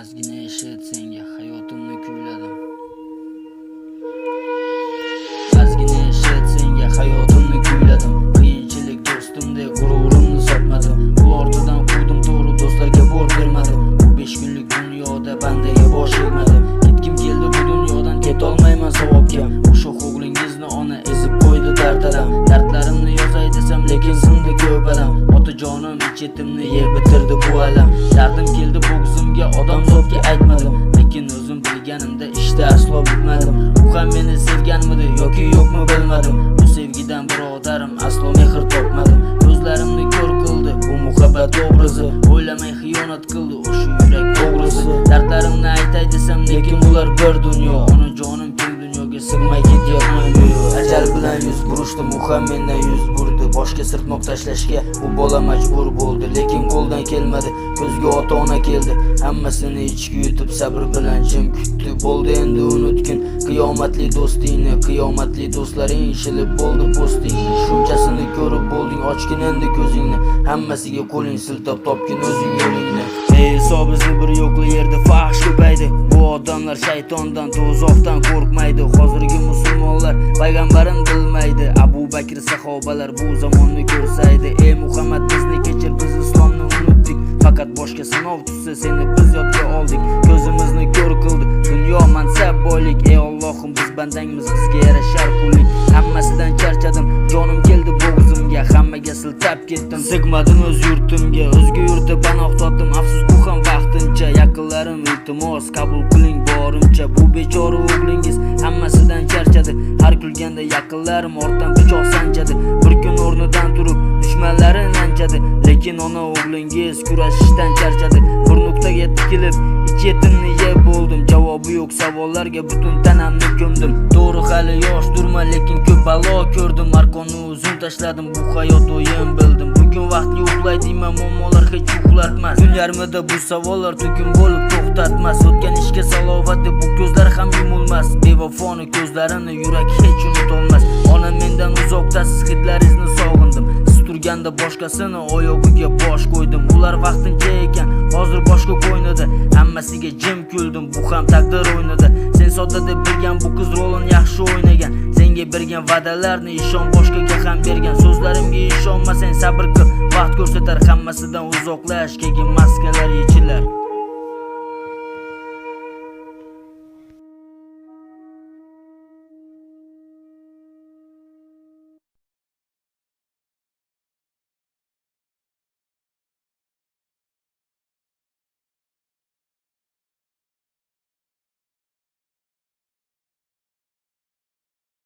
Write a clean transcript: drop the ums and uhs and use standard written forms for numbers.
Ozgina eshit senga hayotimni kuyladim. Ozgina eshit senga hayotimni kuyladim. Qiyinchilik do'stimdek g'ururimni sotmadim. Bu ortidan quvdim to'g'ri do'stlarga bor bermadim. Bu 5 kunlik dunyoda bandaga bosh egmadim. Ketkim keldi bu dunyodan ketolmayman savobga. O'sha o'g'lingizni ona ezib qo'ydi dardlarim. Dardlarimni yozay desam lekin sindi ko'palam. Otajonim ichetimni yeb bitirdi bu alam. Dardim keldi bo'g'zimga odamzodga aytmadim. Lekin o'zim bilganimda ishda aslo bitmadim. U ham meni sevganmidi yoki yo'qmi bilmadim. Bu sevgidan birodarim aslo mehr topmadim. Ko'zlarimni ko'r qildi bu muhabbat obrazi. O'ylamay xiyonat qildi o'sha yurak to'g'risi. Dardlarimni aytay desam lekin bular bir dunyo. Onajonim keng dunyoga sig'may ketyapman. Ajal bilan yuz burishdim, u ham mendan yuz burdi. Boshga sirtmoq tashlashga bu bola majbur bo'ldi, lekin qo'ldan kelmadi. Ko'zga ota-ona keldi, hammasini ichki yutib sabr bilan jim kutdi. Bo'ldi endi unutgin qiyomatli do'stingni, qiyomatli do'stlaring shilib bo'ldi postingni. Shunchasini ko'rib bo'lding, ochgin endi ko'zingni, hammasiga qo'ling siltab topgin o'zing yo'lingni. Hisobizni bir yo'qli yerda fahsh ko'paydi. Bu odamlar shaytondan, do'zaxdan qo'rqmaydi. Hozirgi musulmonlar payg'ambarin bilmaydi. Abu Bakr sahobalar bu zamonni ko'rsaydi. Ey Muhammad bizni kechir, biz islomni unutdik. Faqat boshqa sinov tushsa seni biz yodga oldik. Ko'zimizni ko'r qildi dunyo mansab boylik. Ey Allohim biz bandangmiz, bizga yarashar qullik. Hammasidan charchadim, jonim keldi bo'g'zimga. Hammaga siltab ketdim, sig'madim o'z yurtimga. O'zga yurtda panoh topdim, afsus bu ham vaqtincha. Yaqinlarim iltimos qabul qiling borimcha. Bu bechora o'g'lingiz hammasidan charchadi. Har kulganda yaqinlarim ortdan pichoq sanchadi. Bir kun o'rnidan turib dushmanlarini anchadi. Lekin ona o'g'lingiz kurashishdan charchadi. Bir nuqtaga tikilib ich etimni yeb bo'ldim. Javobi yo'q savollarga butun tanamni ko'mdim. To'g'ri hali yoshdurman lekin ko'p balo ko'rdim. Arkonni uzun tashladim, bu hayot o'yin bildim. Bugun vaqtli uxlaydiman, muammolar hech uxlatmas. Kun yarmida bu savollar tugun bo'lib to'xtatmas. O'tgan ishga salovat deb bu ko'zlar ham yumulmas. Bevafoni ko'zlarini yurak hech unutolmas. Onam mendan uzoqdasiz, hidlaringizni sog'indim. Siz turganda boshqasini oyog'iga bosh qo'ydim. Ular vaqtincha ekan, hozir boshqa qo'ynida. Hammasiga jim kuldim, bu ham taqdir o'ynida. Sen sodda deb bilgan bu qiz rolini yaxshi o'ynagan. Senga bergan va'dalarni ishon boshqaga ham bergan. So'zlarimga ishonmasang sabr qil, vaqt ko'rsatar. Hammasidan uzoqlash, keyin maskalar yechilar.